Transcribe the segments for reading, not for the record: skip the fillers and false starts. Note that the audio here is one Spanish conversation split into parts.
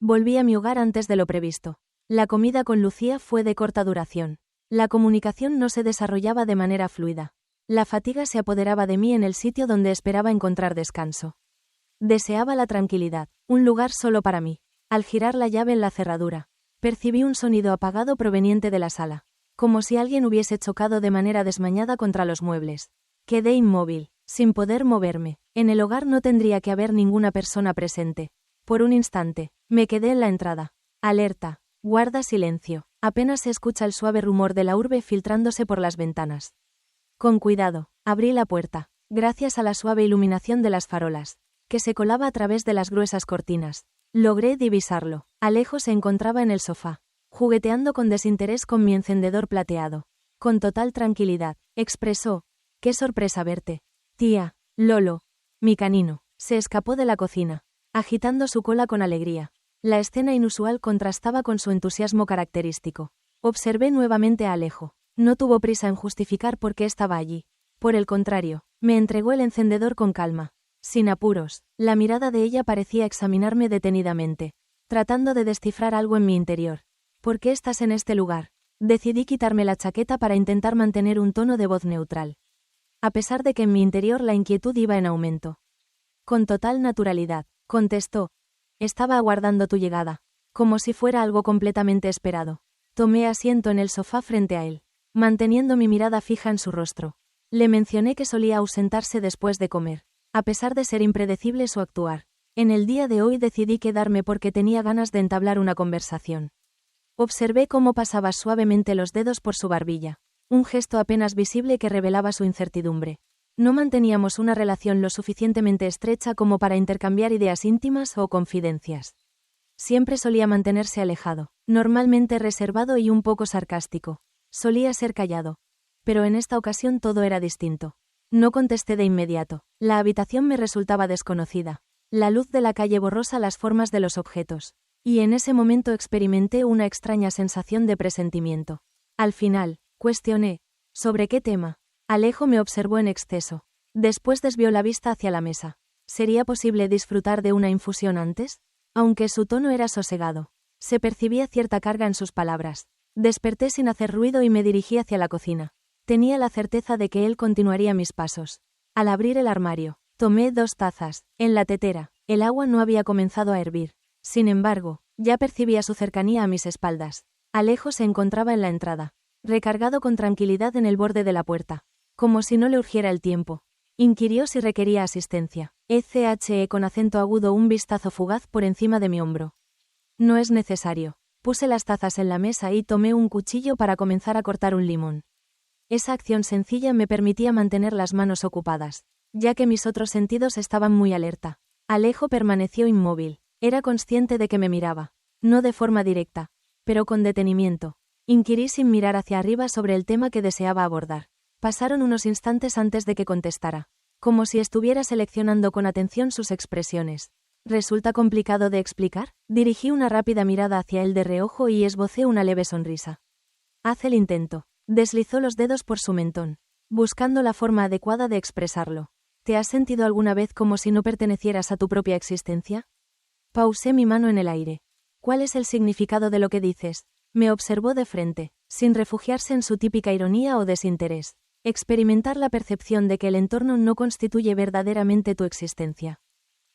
Volví a mi hogar antes de lo previsto. La comida con Lucía fue de corta duración. La comunicación no se desarrollaba de manera fluida. La fatiga se apoderaba de mí en el sitio donde esperaba encontrar descanso. Deseaba la tranquilidad, un lugar solo para mí. Al girar la llave en la cerradura, percibí un sonido apagado proveniente de la sala, como si alguien hubiese chocado de manera desmañada contra los muebles. Quedé inmóvil, sin poder moverme. En el hogar no tendría que haber ninguna persona presente. Por un instante, me quedé en la entrada. Alerta, guarda silencio. Apenas se escucha el suave rumor de la urbe filtrándose por las ventanas. Con cuidado, abrí la puerta, gracias a la suave iluminación de las farolas, que se colaba a través de las gruesas cortinas. Logré divisarlo. Alejo se encontraba en el sofá, jugueteando con desinterés con mi encendedor plateado. Con total tranquilidad, expresó: «Qué sorpresa verte, tía». Lolo, mi canino, se escapó de la cocina, agitando su cola con alegría. La escena inusual contrastaba con su entusiasmo característico. Observé nuevamente a Alejo. No tuvo prisa en justificar por qué estaba allí. Por el contrario, me entregó el encendedor con calma. Sin apuros, la mirada de ella parecía examinarme detenidamente, tratando de descifrar algo en mi interior. ¿Por qué estás en este lugar? Decidí quitarme la chaqueta para intentar mantener un tono de voz neutral, a pesar de que en mi interior la inquietud iba en aumento. Con total naturalidad, contestó: «Estaba aguardando tu llegada», como si fuera algo completamente esperado. Tomé asiento en el sofá frente a él, manteniendo mi mirada fija en su rostro. Le mencioné que solía ausentarse después de comer, a pesar de ser impredecible su actuar. En el día de hoy decidí quedarme porque tenía ganas de entablar una conversación. Observé cómo pasaba suavemente los dedos por su barbilla, un gesto apenas visible que revelaba su incertidumbre. No manteníamos una relación lo suficientemente estrecha como para intercambiar ideas íntimas o confidencias. Siempre solía mantenerse alejado, normalmente reservado y un poco sarcástico. Solía ser callado. Pero en esta ocasión todo era distinto. No contesté de inmediato. La habitación me resultaba desconocida. La luz de la calle borrosa las formas de los objetos. Y en ese momento experimenté una extraña sensación de presentimiento. Al final, cuestioné: ¿sobre qué tema? Alejo me observó en exceso. Después desvió la vista hacia la mesa. ¿Sería posible disfrutar de una infusión antes? Aunque su tono era sosegado, se percibía cierta carga en sus palabras. Desperté sin hacer ruido y me dirigí hacia la cocina. Tenía la certeza de que él continuaría mis pasos. Al abrir el armario, tomé 2 tazas. En la tetera, el agua no había comenzado a hervir. Sin embargo, ya percibía su cercanía a mis espaldas. Alejo se encontraba en la entrada, recargado con tranquilidad en el borde de la puerta, como si no le urgiera el tiempo. Inquirió si requería asistencia. Eché con acento agudo un vistazo fugaz por encima de mi hombro. No es necesario. Puse las tazas en la mesa y tomé un cuchillo para comenzar a cortar un limón. Esa acción sencilla me permitía mantener las manos ocupadas, ya que mis otros sentidos estaban muy alerta. Alejo permaneció inmóvil. Era consciente de que me miraba, no de forma directa, pero con detenimiento. Inquirí sin mirar hacia arriba sobre el tema que deseaba abordar. Pasaron unos instantes antes de que contestara, como si estuviera seleccionando con atención sus expresiones. ¿Resulta complicado de explicar? Dirigí una rápida mirada hacia él de reojo y esbocé una leve sonrisa. Haz el intento. Deslizó los dedos por su mentón, buscando la forma adecuada de expresarlo. ¿Te has sentido alguna vez como si no pertenecieras a tu propia existencia? Pausé mi mano en el aire. ¿Cuál es el significado de lo que dices? Me observó de frente, sin refugiarse en su típica ironía o desinterés. Experimentar la percepción de que el entorno no constituye verdaderamente tu existencia,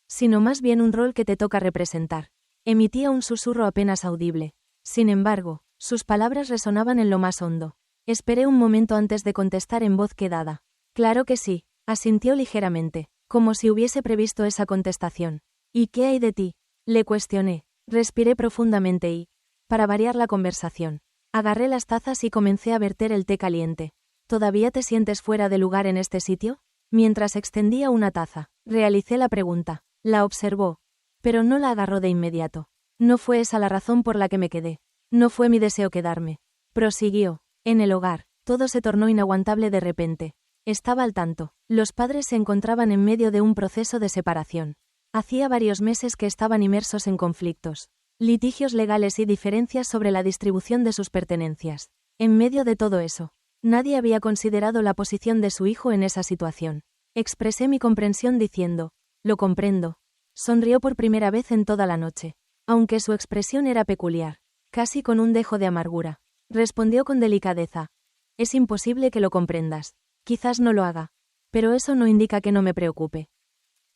sino más bien un rol que te toca representar. Emitía un susurro apenas audible. Sin embargo, sus palabras resonaban en lo más hondo. Esperé un momento antes de contestar en voz quedada. Claro que sí, asintió ligeramente, como si hubiese previsto esa contestación. ¿Y qué hay de ti? Le cuestioné. Respiré profundamente y, para variar la conversación, agarré las tazas y comencé a verter el té caliente. ¿Todavía te sientes fuera de lugar en este sitio? Mientras extendía una taza, realicé la pregunta. La observó, pero no la agarró de inmediato. No fue esa la razón por la que me quedé. No fue mi deseo quedarme. Prosiguió. En el hogar, todo se tornó inaguantable de repente. Estaba al tanto. Los padres se encontraban en medio de un proceso de separación. Hacía varios meses que estaban inmersos en conflictos, litigios legales y diferencias sobre la distribución de sus pertenencias. En medio de todo eso, nadie había considerado la posición de su hijo en esa situación. Expresé mi comprensión diciendo: «Lo comprendo». Sonrió por primera vez en toda la noche. aunque su expresión era peculiar, casi con un dejo de amargura. Respondió con delicadeza. Es imposible que lo comprendas. Quizás no lo haga. Pero eso no indica que no me preocupe.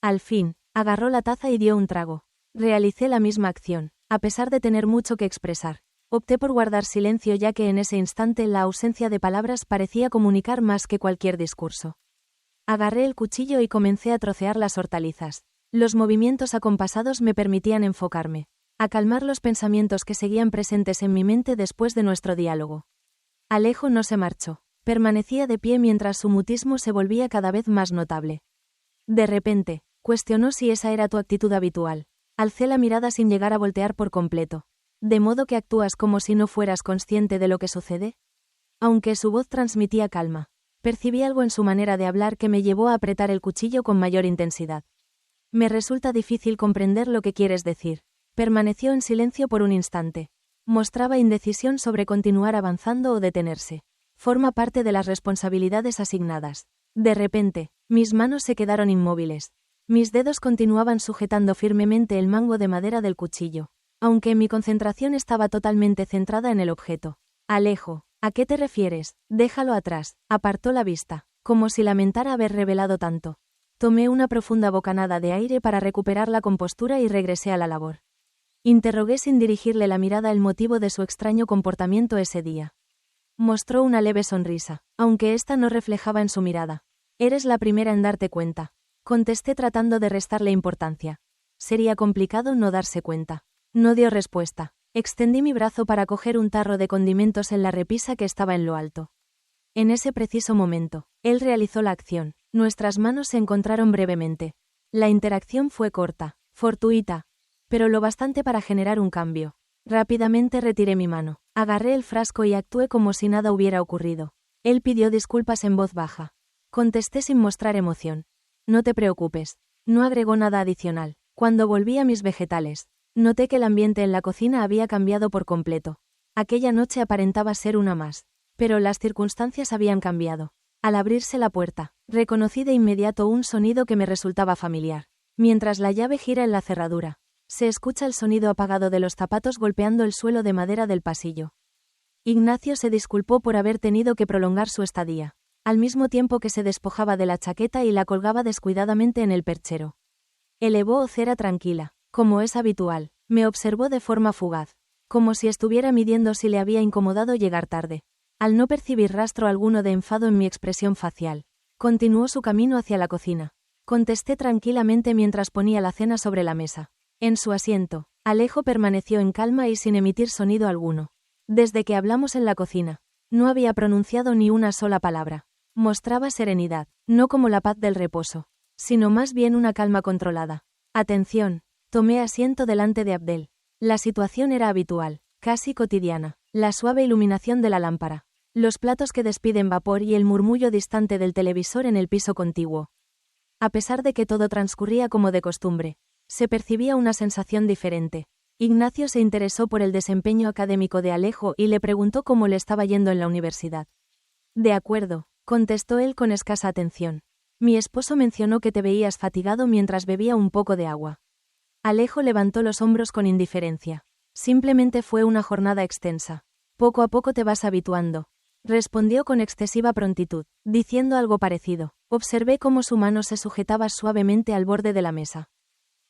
Al fin, agarró la taza y dio un trago. Realicé la misma acción, a pesar de tener mucho que expresar. Opté por guardar silencio ya que en ese instante la ausencia de palabras parecía comunicar más que cualquier discurso. Agarré el cuchillo y comencé a trocear las hortalizas. Los movimientos acompasados me permitían enfocarme, a calmar los pensamientos que seguían presentes en mi mente después de nuestro diálogo. Alejo no se marchó. Permanecía de pie mientras su mutismo se volvía cada vez más notable. De repente, cuestionó si esa era tu actitud habitual. Alcé la mirada sin llegar a voltear por completo. ¿De modo que actúas como si no fueras consciente de lo que sucede? Aunque su voz transmitía calma, percibí algo en su manera de hablar que me llevó a apretar el cuchillo con mayor intensidad. Me resulta difícil comprender lo que quieres decir. Permaneció en silencio por un instante. Mostraba indecisión sobre continuar avanzando o detenerse. Forma parte de las responsabilidades asignadas. De repente, mis manos se quedaron inmóviles. Mis dedos continuaban sujetando firmemente el mango de madera del cuchillo, aunque mi concentración estaba totalmente centrada en el objeto. Alejo, ¿a qué te refieres? Déjalo atrás. Apartó la vista, como si lamentara haber revelado tanto. Tomé una profunda bocanada de aire para recuperar la compostura y regresé a la labor. Interrogué sin dirigirle la mirada el motivo de su extraño comportamiento ese día. Mostró una leve sonrisa, aunque ésta no reflejaba en su mirada. Eres la primera en darte cuenta. Contesté tratando de restarle importancia. Sería complicado no darse cuenta. No dio respuesta. Extendí mi brazo para coger un tarro de condimentos en la repisa que estaba en lo alto. En ese preciso momento, él realizó la acción. Nuestras manos se encontraron brevemente. La interacción fue corta, fortuita, pero lo bastante para generar un cambio. Rápidamente retiré mi mano, agarré el frasco y actué como si nada hubiera ocurrido. Él pidió disculpas en voz baja. Contesté sin mostrar emoción. No te preocupes. No agregó nada adicional. Cuando volví a mis vegetales, noté que el ambiente en la cocina había cambiado por completo. Aquella noche aparentaba ser una más, pero las circunstancias habían cambiado. Al abrirse la puerta, reconocí de inmediato un sonido que me resultaba familiar. Mientras la llave gira en la cerradura, se escucha el sonido apagado de los zapatos golpeando el suelo de madera del pasillo. Ignacio se disculpó por haber tenido que prolongar su estadía, al mismo tiempo que se despojaba de la chaqueta y la colgaba descuidadamente en el perchero. Elevó cera tranquila, como es habitual, me observó de forma fugaz, como si estuviera midiendo si le había incomodado llegar tarde. Al no percibir rastro alguno de enfado en mi expresión facial, continuó su camino hacia la cocina. Contesté tranquilamente mientras ponía la cena sobre la mesa. En su asiento, Alejo permaneció en calma y sin emitir sonido alguno. Desde que hablamos en la cocina, no había pronunciado ni una sola palabra. Mostraba serenidad, no como la paz del reposo, sino más bien una calma controlada. Atención, tomé asiento delante de Abdel. La situación era habitual, casi cotidiana. La suave iluminación de la lámpara, los platos que despiden vapor y el murmullo distante del televisor en el piso contiguo. A pesar de que todo transcurría como de costumbre, se percibía una sensación diferente. Ignacio se interesó por el desempeño académico de Alejo y le preguntó cómo le estaba yendo en la universidad. De acuerdo, contestó él con escasa atención. Mi esposo mencionó que te veías fatigado mientras bebía un poco de agua. Alejo levantó los hombros con indiferencia. Simplemente fue una jornada extensa. Poco a poco te vas habituando. Respondió con excesiva prontitud, diciendo algo parecido. Observé cómo su mano se sujetaba suavemente al borde de la mesa.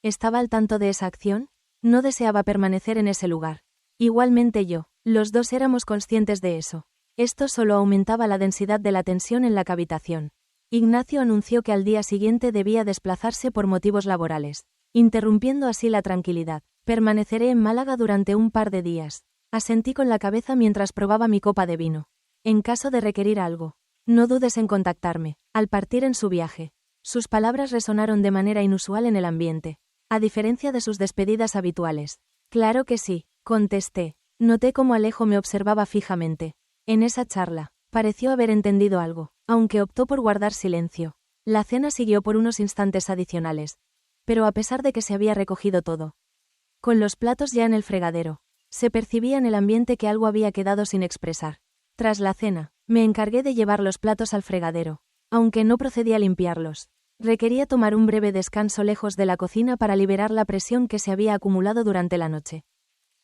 ¿Estaba al tanto de esa acción? No deseaba permanecer en ese lugar. Igualmente yo, los dos éramos conscientes de eso. Esto solo aumentaba la densidad de la tensión en la habitación. Ignacio anunció que al día siguiente debía desplazarse por motivos laborales, interrumpiendo así la tranquilidad. Permaneceré en Málaga durante un par de días. Asentí con la cabeza mientras probaba mi copa de vino. En caso de requerir algo, no dudes en contactarme. Al partir en su viaje, sus palabras resonaron de manera inusual en el ambiente, a diferencia de sus despedidas habituales. Claro que sí, contesté. Noté cómo Alejo me observaba fijamente. En esa charla, pareció haber entendido algo, aunque optó por guardar silencio. La cena siguió por unos instantes adicionales, pero a pesar de que se había recogido todo, con los platos ya en el fregadero, se percibía en el ambiente que algo había quedado sin expresar. Tras la cena, me encargué de llevar los platos al fregadero, aunque no procedí a limpiarlos. Requería tomar un breve descanso lejos de la cocina para liberar la presión que se había acumulado durante la noche.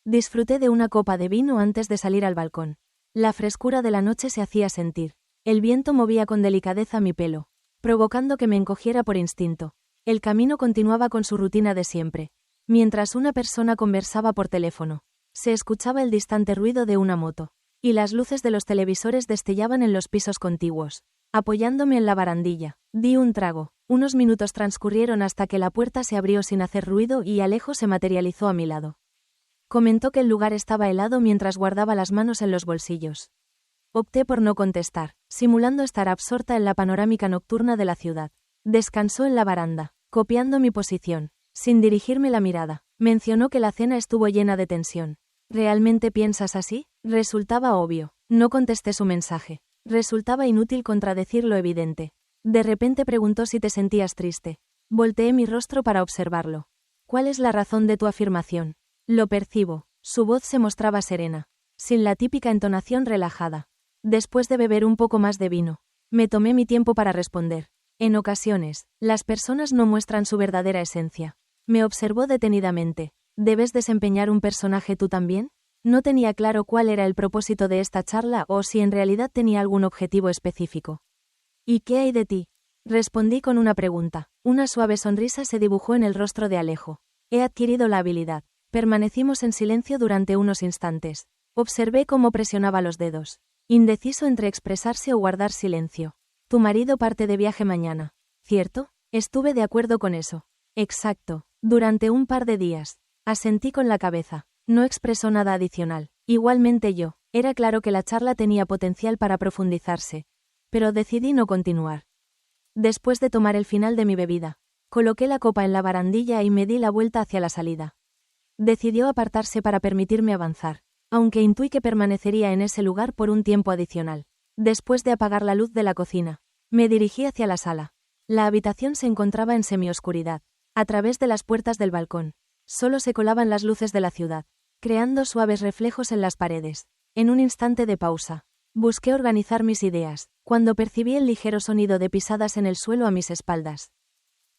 Disfruté de una copa de vino antes de salir al balcón. La frescura de la noche se hacía sentir. El viento movía con delicadeza mi pelo, provocando que me encogiera por instinto. El camino continuaba con su rutina de siempre. Mientras una persona conversaba por teléfono, se escuchaba el distante ruido de una moto, y las luces de los televisores destellaban en los pisos contiguos. Apoyándome en la barandilla, di un trago. Unos minutos transcurrieron hasta que la puerta se abrió sin hacer ruido y Alejo se materializó a mi lado. Comentó que el lugar estaba helado mientras guardaba las manos en los bolsillos. Opté por no contestar, simulando estar absorta en la panorámica nocturna de la ciudad. Descansó en la baranda, copiando mi posición, sin dirigirme la mirada. Mencionó que la cena estuvo llena de tensión. ¿Realmente piensas así? Resultaba obvio. No contesté su mensaje. Resultaba inútil contradecir lo evidente. De repente preguntó si te sentías triste. Volteé mi rostro para observarlo. ¿Cuál es la razón de tu afirmación? Lo percibo. Su voz se mostraba serena, sin la típica entonación relajada. Después de beber un poco más de vino, me tomé mi tiempo para responder. En ocasiones, las personas no muestran su verdadera esencia. Me observó detenidamente. ¿Debes desempeñar un personaje tú también? No tenía claro cuál era el propósito de esta charla o si en realidad tenía algún objetivo específico. ¿Y qué hay de ti? Respondí con una pregunta. Una suave sonrisa se dibujó en el rostro de Alejo. He adquirido la habilidad. Permanecimos en silencio durante unos instantes. Observé cómo presionaba los dedos, indeciso entre expresarse o guardar silencio. Tu marido parte de viaje mañana, ¿cierto? Estuve de acuerdo con eso. Exacto. Durante un par de días. Asentí con la cabeza. No expresó nada adicional. Igualmente yo. Era claro que la charla tenía potencial para profundizarse. Pero decidí no continuar. Después de tomar el final de mi bebida, coloqué la copa en la barandilla y me di la vuelta hacia la salida. Decidió apartarse para permitirme avanzar, aunque intuí que permanecería en ese lugar por un tiempo adicional. Después de apagar la luz de la cocina, me dirigí hacia la sala. La habitación se encontraba en semioscuridad. A través de las puertas del balcón, solo se colaban las luces de la ciudad, creando suaves reflejos en las paredes. En un instante de pausa, busqué organizar mis ideas, cuando percibí el ligero sonido de pisadas en el suelo a mis espaldas.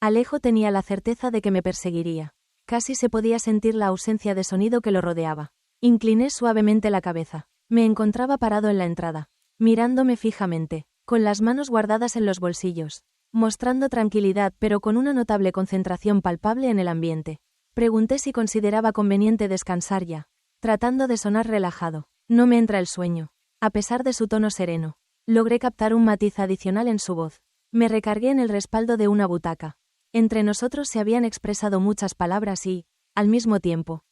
Alejo tenía la certeza de que me perseguiría. Casi se podía sentir la ausencia de sonido que lo rodeaba. Incliné suavemente la cabeza. Me encontraba parado en la entrada, mirándome fijamente, con las manos guardadas en los bolsillos, mostrando tranquilidad pero con una notable concentración palpable en el ambiente. Pregunté si consideraba conveniente descansar ya, tratando de sonar relajado. No me entra el sueño. A pesar de su tono sereno, logré captar un matiz adicional en su voz. Me recargué en el respaldo de una butaca. Entre nosotros se habían expresado muchas palabras y, al mismo tiempo,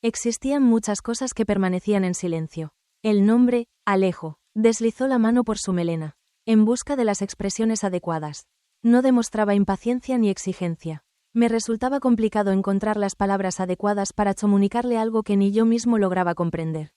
existían muchas cosas que permanecían en silencio. El nombre, Alejo, deslizó la mano por su melena, en busca de las expresiones adecuadas. No demostraba impaciencia ni exigencia. Me resultaba complicado encontrar las palabras adecuadas para comunicarle algo que ni yo mismo lograba comprender.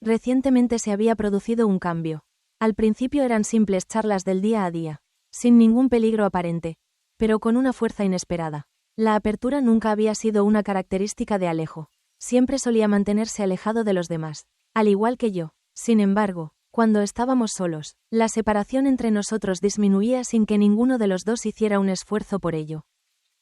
Recientemente se había producido un cambio. Al principio eran simples charlas del día a día, sin ningún peligro aparente, pero con una fuerza inesperada. La apertura nunca había sido una característica de Alejo. Siempre solía mantenerse alejado de los demás, al igual que yo. Sin embargo, cuando estábamos solos, la separación entre nosotros disminuía sin que ninguno de los dos hiciera un esfuerzo por ello.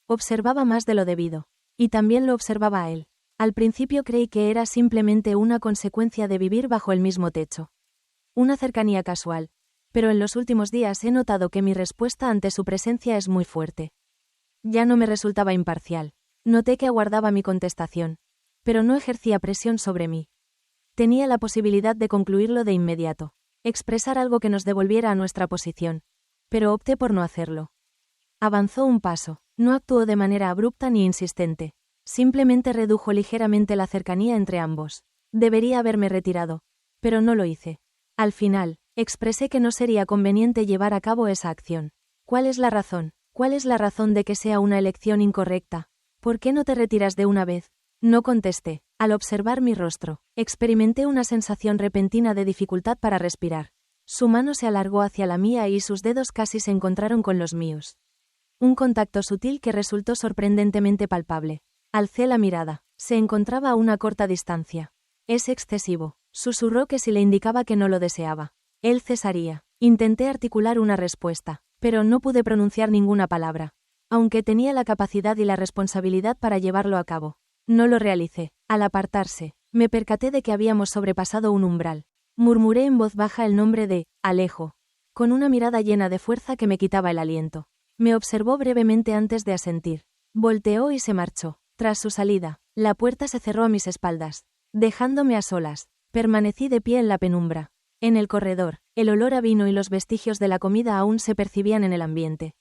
Observaba más de lo debido, y también lo observaba a él. Al principio creí que era simplemente una consecuencia de vivir bajo el mismo techo. Una cercanía casual. Pero en los últimos días he notado que mi respuesta ante su presencia es muy fuerte. Ya no me resultaba imparcial. Noté que aguardaba mi contestación, pero no ejercía presión sobre mí. Tenía la posibilidad de concluirlo de inmediato, expresar algo que nos devolviera a nuestra posición, pero opté por no hacerlo. Avanzó un paso, no actuó de manera abrupta ni insistente, simplemente redujo ligeramente la cercanía entre ambos. Debería haberme retirado, pero no lo hice. Al final, expresé que no sería conveniente llevar a cabo esa acción. ¿Cuál es la razón? ¿Cuál es la razón de que sea una elección incorrecta? ¿Por qué no te retiras de una vez? No contesté. Al observar mi rostro, experimenté una sensación repentina de dificultad para respirar. Su mano se alargó hacia la mía y sus dedos casi se encontraron con los míos. Un contacto sutil que resultó sorprendentemente palpable. Alcé la mirada. Se encontraba a una corta distancia. Es excesivo. Susurró que si le indicaba que no lo deseaba, él cesaría. Intenté articular una respuesta, Pero no pude pronunciar ninguna palabra. Aunque tenía la capacidad y la responsabilidad para llevarlo a cabo. No lo realicé. Al apartarse, me percaté de que habíamos sobrepasado un umbral. Murmuré en voz baja el nombre de Alejo, con una mirada llena de fuerza que me quitaba el aliento. Me observó brevemente antes de asentir. Volteó y se marchó. Tras su salida, la puerta se cerró a mis espaldas, dejándome a solas. Permanecí de pie en la penumbra. En el corredor, el olor a vino y los vestigios de la comida aún se percibían en el ambiente.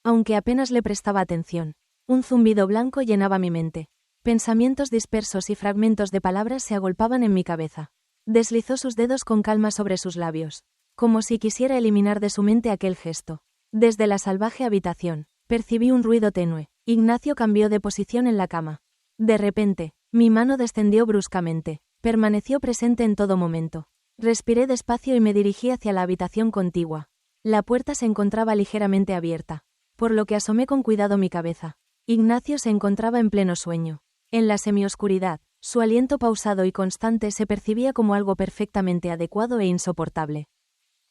Aunque apenas le prestaba atención, un zumbido blanco llenaba mi mente. Pensamientos dispersos y fragmentos de palabras se agolpaban en mi cabeza. Deslizó sus dedos con calma sobre sus labios, como si quisiera eliminar de su mente aquel gesto. Desde la salvaje habitación, percibí un ruido tenue. Ignacio cambió de posición en la cama. De repente, mi mano descendió bruscamente. Permaneció presente en todo momento. Respiré despacio y me dirigí hacia la habitación contigua. La puerta se encontraba ligeramente abierta, por lo que asomé con cuidado mi cabeza. Ignacio se encontraba en pleno sueño. En la semioscuridad, su aliento pausado y constante se percibía como algo perfectamente adecuado e insoportable.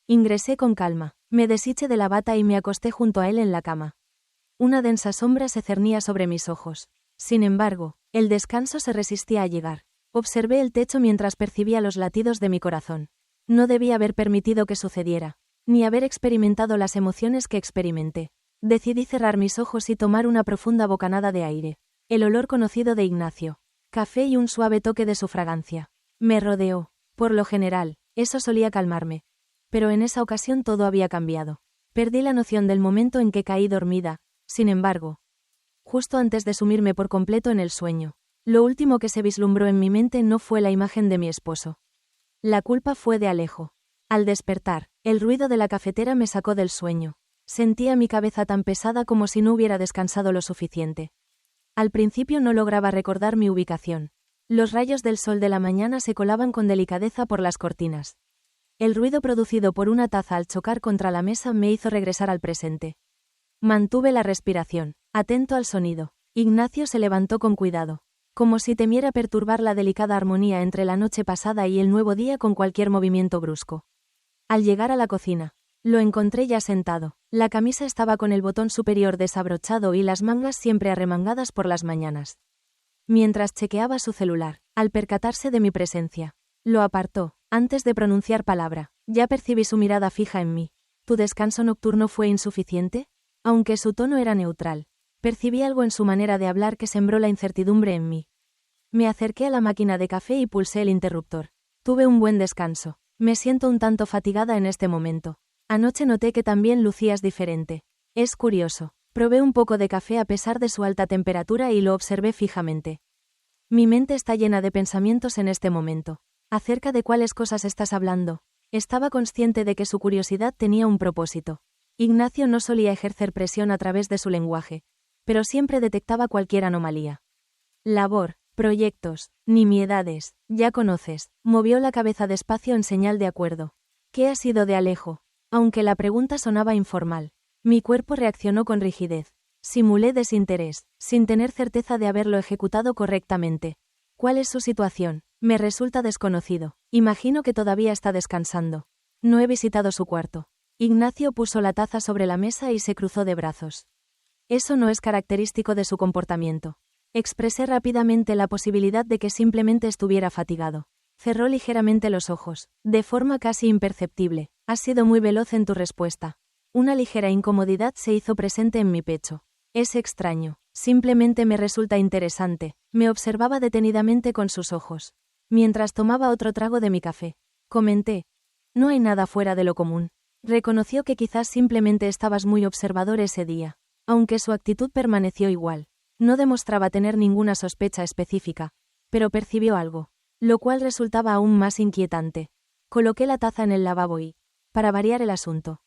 Ingresé con calma, me deshice de la bata y me acosté junto a él en la cama. Una densa sombra se cernía sobre mis ojos. Sin embargo, el descanso se resistía a llegar. Observé el techo mientras percibía los latidos de mi corazón. No debía haber permitido que sucediera, ni haber experimentado las emociones que experimenté. Decidí cerrar mis ojos y tomar una profunda bocanada de aire. El olor conocido de Ignacio. Café y un suave toque de su fragancia. Me rodeó. Por lo general, eso solía calmarme. Pero en esa ocasión todo había cambiado. Perdí la noción del momento en que caí dormida. Sin embargo, justo antes de sumirme por completo en el sueño, lo último que se vislumbró en mi mente no fue la imagen de mi esposo. La culpa fue de Alejo. Al despertar, el ruido de la cafetera me sacó del sueño. Sentía mi cabeza tan pesada como si no hubiera descansado lo suficiente. Al principio no lograba recordar mi ubicación. Los rayos del sol de la mañana se colaban con delicadeza por las cortinas. El ruido producido por una taza al chocar contra la mesa me hizo regresar al presente. Mantuve la respiración, atento al sonido. Ignacio se levantó con cuidado, como si temiera perturbar la delicada armonía entre la noche pasada y el nuevo día con cualquier movimiento brusco. Al llegar a la cocina, lo encontré ya sentado. La camisa estaba con el botón superior desabrochado y las mangas siempre arremangadas por las mañanas. Mientras chequeaba su celular, al percatarse de mi presencia, lo apartó, antes de pronunciar palabra. Ya percibí su mirada fija en mí. ¿Tu descanso nocturno fue insuficiente? Aunque su tono era neutral, percibí algo en su manera de hablar que sembró la incertidumbre en mí. Me acerqué a la máquina de café y pulsé el interruptor. Tuve un buen descanso. Me siento un tanto fatigada en este momento. Anoche noté que también lucías diferente. Es curioso. Probé un poco de café a pesar de su alta temperatura y lo observé fijamente. Mi mente está llena de pensamientos en este momento. ¿Acerca de cuáles cosas estás hablando? Estaba consciente de que su curiosidad tenía un propósito. Ignacio no solía ejercer presión a través de su lenguaje, pero siempre detectaba cualquier anomalía. Labor, proyectos, nimiedades, ya conoces. Movió la cabeza despacio en señal de acuerdo. ¿Qué ha sido de Alejo? Aunque la pregunta sonaba informal, mi cuerpo reaccionó con rigidez. Simulé desinterés, sin tener certeza de haberlo ejecutado correctamente. ¿Cuál es su situación? Me resulta desconocido. Imagino que todavía está descansando. No he visitado su cuarto. Ignacio puso la taza sobre la mesa y se cruzó de brazos. Eso no es característico de su comportamiento. Expresé rápidamente la posibilidad de que simplemente estuviera fatigado. Cerró ligeramente los ojos, de forma casi imperceptible. Has sido muy veloz en tu respuesta. Una ligera incomodidad se hizo presente en mi pecho. Es extraño. Simplemente me resulta interesante. Me observaba detenidamente con sus ojos, mientras tomaba otro trago de mi café. Comenté. No hay nada fuera de lo común. Reconoció que quizás simplemente estabas muy observador ese día, aunque su actitud permaneció igual. No demostraba tener ninguna sospecha específica, pero percibió algo, lo cual resultaba aún más inquietante. Coloqué la taza en el lavabo y, para variar el asunto,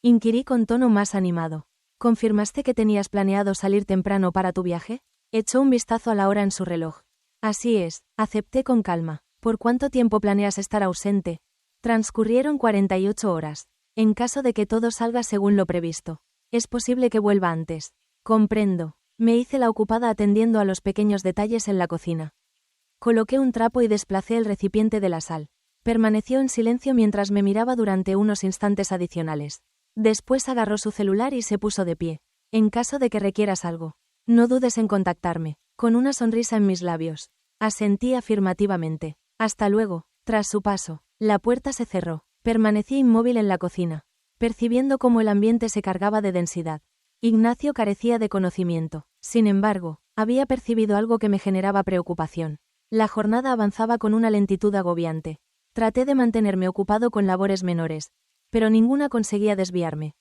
inquirí con tono más animado. ¿Confirmaste que tenías planeado salir temprano para tu viaje? Echó un vistazo a la hora en su reloj. Así es, acepté con calma. ¿Por cuánto tiempo planeas estar ausente? Transcurrieron 48 horas. En caso de que todo salga según lo previsto, es posible que vuelva antes. Comprendo. Me hice la ocupada atendiendo a los pequeños detalles en la cocina. Coloqué un trapo y desplacé el recipiente de la sal. Permaneció en silencio mientras me miraba durante unos instantes adicionales. Después agarró su celular y se puso de pie. En caso de que requieras algo, no dudes en contactarme. Con una sonrisa en mis labios. Asentí afirmativamente. Hasta luego. Tras su paso, la puerta se cerró. Permanecí inmóvil en la cocina, percibiendo cómo el ambiente se cargaba de densidad. Ignacio carecía de conocimiento. Sin embargo, había percibido algo que me generaba preocupación. La jornada avanzaba con una lentitud agobiante. Traté de mantenerme ocupado con labores menores, pero ninguna conseguía desviarme.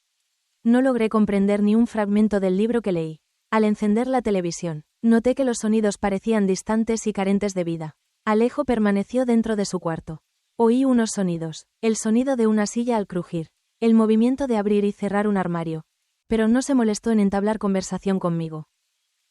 No logré comprender ni un fragmento del libro que leí. Al encender la televisión, noté que los sonidos parecían distantes y carentes de vida. Alejo permaneció dentro de su cuarto. Oí unos sonidos, el sonido de una silla al crujir, el movimiento de abrir y cerrar un armario, pero no se molestó en entablar conversación conmigo.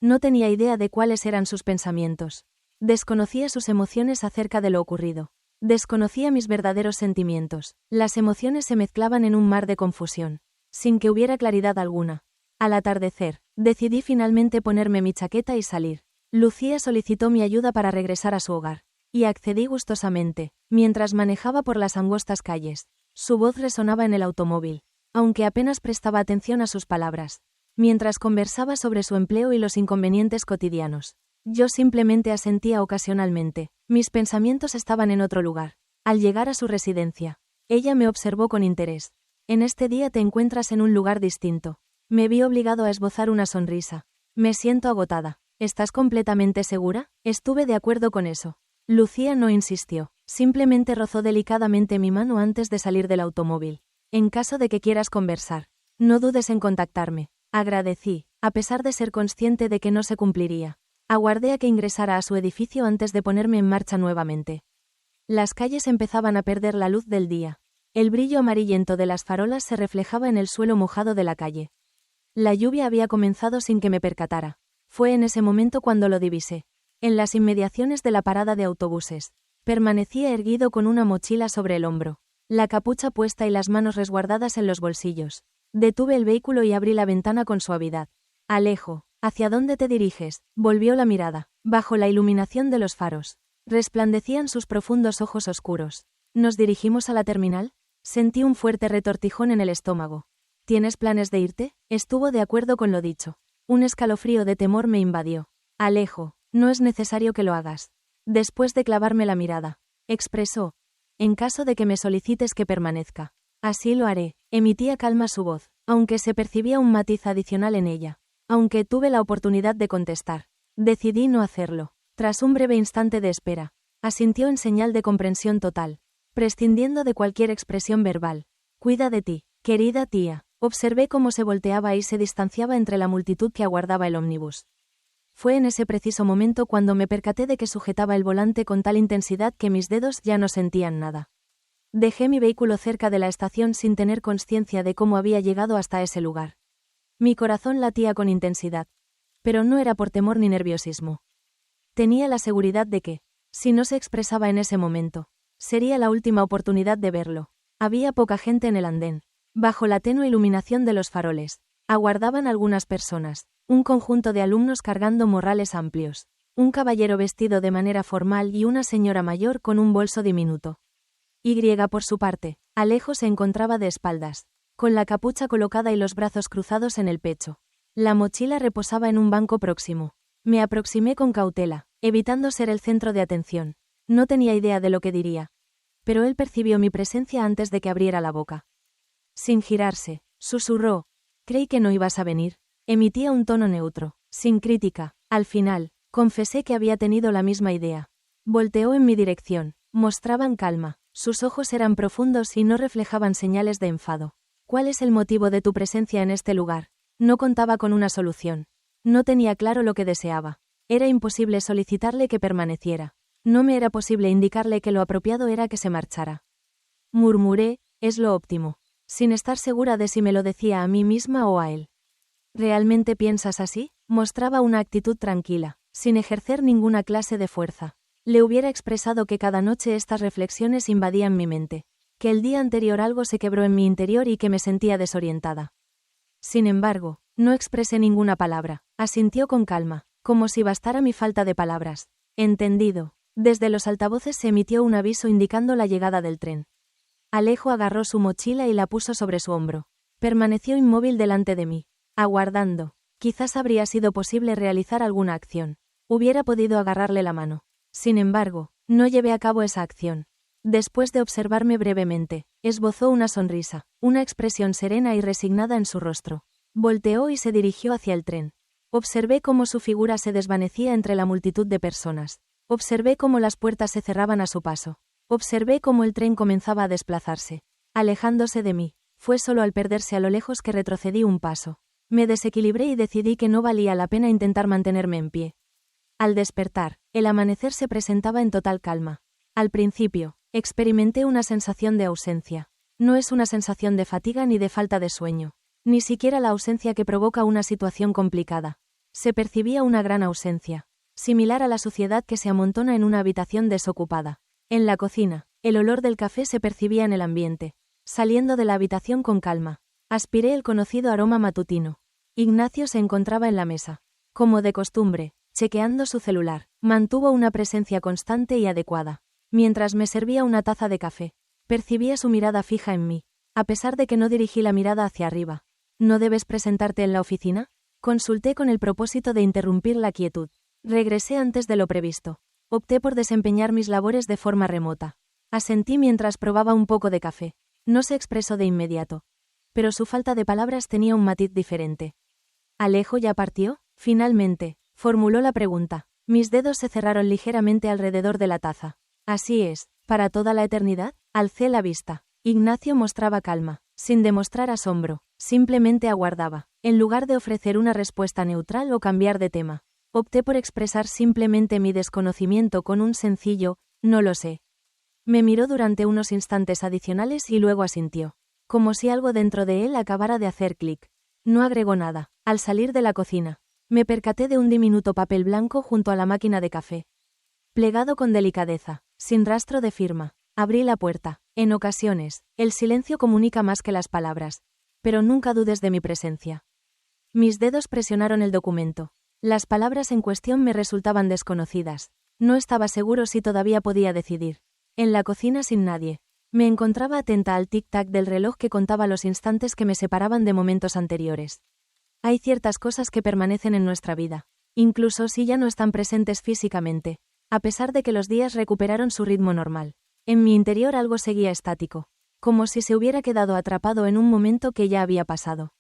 No tenía idea de cuáles eran sus pensamientos. Desconocía sus emociones acerca de lo ocurrido. Desconocía mis verdaderos sentimientos. Las emociones se mezclaban en un mar de confusión, sin que hubiera claridad alguna. Al atardecer, decidí finalmente ponerme mi chaqueta y salir. Lucía solicitó mi ayuda para regresar a su hogar, y accedí gustosamente, mientras manejaba por las angostas calles. Su voz resonaba en el automóvil, aunque apenas prestaba atención a sus palabras. Mientras conversaba sobre su empleo y los inconvenientes cotidianos, yo simplemente asentía ocasionalmente. Mis pensamientos estaban en otro lugar. Al llegar a su residencia, ella me observó con interés. En este día te encuentras en un lugar distinto. Me vi obligado a esbozar una sonrisa. Me siento agotada. ¿Estás completamente segura? Estuve de acuerdo con eso. Lucía no insistió. Simplemente rozó delicadamente mi mano antes de salir del automóvil. En caso de que quieras conversar, no dudes en contactarme. Agradecí, a pesar de ser consciente de que no se cumpliría. Aguardé a que ingresara a su edificio antes de ponerme en marcha nuevamente. Las calles empezaban a perder la luz del día. El brillo amarillento de las farolas se reflejaba en el suelo mojado de la calle. La lluvia había comenzado sin que me percatara. Fue en ese momento cuando lo divisé. En las inmediaciones de la parada de autobuses. Permanecía erguido con una mochila sobre el hombro, la capucha puesta y las manos resguardadas en los bolsillos. Detuve el vehículo y abrí la ventana con suavidad. Alejo, ¿hacia dónde te diriges? Volvió la mirada, bajo la iluminación de los faros. Resplandecían sus profundos ojos oscuros. ¿Nos dirigimos a la terminal? Sentí un fuerte retortijón en el estómago. ¿Tienes planes de irte? Estuvo de acuerdo con lo dicho. Un escalofrío de temor me invadió. Alejo, no es necesario que lo hagas. Después de clavarme la mirada, expresó. En caso de que me solicites que permanezca. Así lo haré. Emitía calma su voz, aunque se percibía un matiz adicional en ella. Aunque tuve la oportunidad de contestar. Decidí no hacerlo. Tras un breve instante de espera, asintió en señal de comprensión total, prescindiendo de cualquier expresión verbal. Cuida de ti, querida tía. Observé cómo se volteaba y se distanciaba entre la multitud que aguardaba el ómnibus. Fue en ese preciso momento cuando me percaté de que sujetaba el volante con tal intensidad que mis dedos ya no sentían nada. Dejé mi vehículo cerca de la estación sin tener conciencia de cómo había llegado hasta ese lugar. Mi corazón latía con intensidad, pero no era por temor ni nerviosismo. Tenía la seguridad de que, si no se expresaba en ese momento, sería la última oportunidad de verlo. Había poca gente en el andén. Bajo la tenue iluminación de los faroles, aguardaban algunas personas, un conjunto de alumnos cargando morrales amplios, un caballero vestido de manera formal y una señora mayor con un bolso diminuto. Por su parte, Alejo se encontraba de espaldas, con la capucha colocada y los brazos cruzados en el pecho. La mochila reposaba en un banco próximo. Me aproximé con cautela, evitando ser el centro de atención. No tenía idea de lo que diría, pero él percibió mi presencia antes de que abriera la boca. Sin girarse, susurró. Creí que no ibas a venir. Emitía un tono neutro, sin crítica. Al final, confesé que había tenido la misma idea. Volteó en mi dirección. Mostraban calma. Sus ojos eran profundos y no reflejaban señales de enfado. ¿Cuál es el motivo de tu presencia en este lugar? No contaba con una solución. No tenía claro lo que deseaba. Era imposible solicitarle que permaneciera. No me era posible indicarle que lo apropiado era que se marchara. Murmuré, es lo óptimo, sin estar segura de si me lo decía a mí misma o a él. ¿Realmente piensas así? Mostraba una actitud tranquila, sin ejercer ninguna clase de fuerza. Le hubiera expresado que cada noche estas reflexiones invadían mi mente, que el día anterior algo se quebró en mi interior y que me sentía desorientada. Sin embargo, no expresé ninguna palabra. Asintió con calma, como si bastara mi falta de palabras. Entendido. Desde los altavoces se emitió un aviso indicando la llegada del tren. Alejo agarró su mochila y la puso sobre su hombro. Permaneció inmóvil delante de mí, aguardando. Quizás habría sido posible realizar alguna acción. Hubiera podido agarrarle la mano. Sin embargo, no llevé a cabo esa acción. Después de observarme brevemente, esbozó una sonrisa, una expresión serena y resignada en su rostro. Volteó y se dirigió hacia el tren. Observé cómo su figura se desvanecía entre la multitud de personas. Observé cómo las puertas se cerraban a su paso. Observé cómo el tren comenzaba a desplazarse, alejándose de mí. Fue solo al perderse a lo lejos que retrocedí un paso. Me desequilibré y decidí que no valía la pena intentar mantenerme en pie. Al despertar, el amanecer se presentaba en total calma. Al principio, experimenté una sensación de ausencia. No es una sensación de fatiga ni de falta de sueño. Ni siquiera la ausencia que provoca una situación complicada. Se percibía una gran ausencia, similar a la suciedad que se amontona en una habitación desocupada. En la cocina, el olor del café se percibía en el ambiente. Saliendo de la habitación con calma, aspiré el conocido aroma matutino. Ignacio se encontraba en la mesa. Como de costumbre, chequeando su celular, mantuvo una presencia constante y adecuada. Mientras me servía una taza de café, percibía su mirada fija en mí, a pesar de que no dirigí la mirada hacia arriba. ¿No debes presentarte en la oficina? Consulté con el propósito de interrumpir la quietud. Regresé antes de lo previsto. Opté por desempeñar mis labores de forma remota. Asentí mientras probaba un poco de café. No se expresó de inmediato. Pero su falta de palabras tenía un matiz diferente. ¿Alejo ya partió? Finalmente, formuló la pregunta. Mis dedos se cerraron ligeramente alrededor de la taza. Así es, ¿para toda la eternidad? Alcé la vista. Ignacio mostraba calma, sin demostrar asombro, simplemente aguardaba. En lugar de ofrecer una respuesta neutral o cambiar de tema, opté por expresar simplemente mi desconocimiento con un sencillo, no lo sé. Me miró durante unos instantes adicionales y luego asintió, como si algo dentro de él acabara de hacer clic. No agregó nada. Al salir de la cocina, me percaté de un diminuto papel blanco junto a la máquina de café. Plegado con delicadeza, sin rastro de firma, abrí la puerta. En ocasiones, el silencio comunica más que las palabras, pero nunca dudes de mi presencia. Mis dedos presionaron el documento. Las palabras en cuestión me resultaban desconocidas. No estaba seguro si todavía podía decidir. En la cocina sin nadie. Me encontraba atenta al tic-tac del reloj que contaba los instantes que me separaban de momentos anteriores. Hay ciertas cosas que permanecen en nuestra vida, incluso si ya no están presentes físicamente, a pesar de que los días recuperaron su ritmo normal. En mi interior algo seguía estático, como si se hubiera quedado atrapado en un momento que ya había pasado.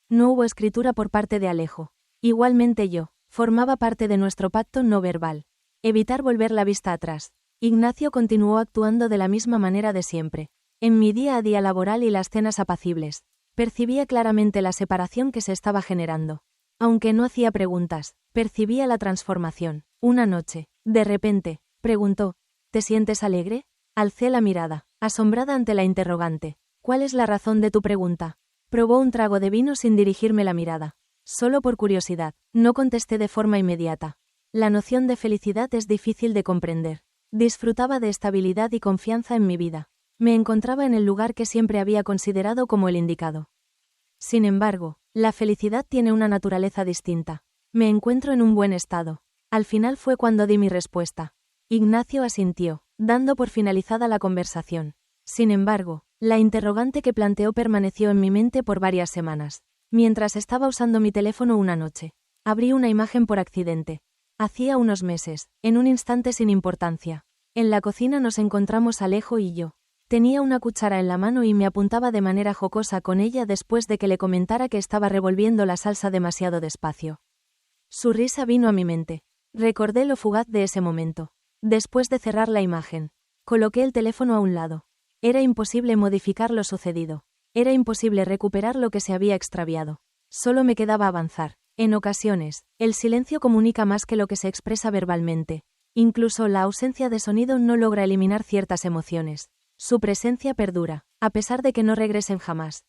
No hubo escritura por parte de Alejo. Igualmente yo, formaba parte de nuestro pacto no verbal. Evitar volver la vista atrás. Ignacio continuó actuando de la misma manera de siempre. En mi día a día laboral y las cenas apacibles, percibía claramente la separación que se estaba generando. Aunque no hacía preguntas, percibía la transformación. Una noche, de repente, preguntó, ¿te sientes alegre? Alcé la mirada, asombrada ante la interrogante. ¿Cuál es la razón de tu pregunta? Probó un trago de vino sin dirigirme la mirada. Solo por curiosidad, no contesté de forma inmediata. La noción de felicidad es difícil de comprender. Disfrutaba de estabilidad y confianza en mi vida. Me encontraba en el lugar que siempre había considerado como el indicado. Sin embargo, la felicidad tiene una naturaleza distinta. Me encuentro en un buen estado. Al final fue cuando di mi respuesta. Ignacio asintió, dando por finalizada la conversación. Sin embargo, la interrogante que planteó permaneció en mi mente por varias semanas. Mientras estaba usando mi teléfono una noche, abrí una imagen por accidente. Hacía unos meses, en un instante sin importancia. En la cocina nos encontramos Alejo y yo. Tenía una cuchara en la mano y me apuntaba de manera jocosa con ella después de que le comentara que estaba revolviendo la salsa demasiado despacio. Su risa vino a mi mente. Recordé lo fugaz de ese momento. Después de cerrar la imagen, coloqué el teléfono a un lado. Era imposible modificar lo sucedido. Era imposible recuperar lo que se había extraviado. Solo me quedaba avanzar. En ocasiones, el silencio comunica más que lo que se expresa verbalmente. Incluso la ausencia de sonido no logra eliminar ciertas emociones. Su presencia perdura, a pesar de que no regresen jamás.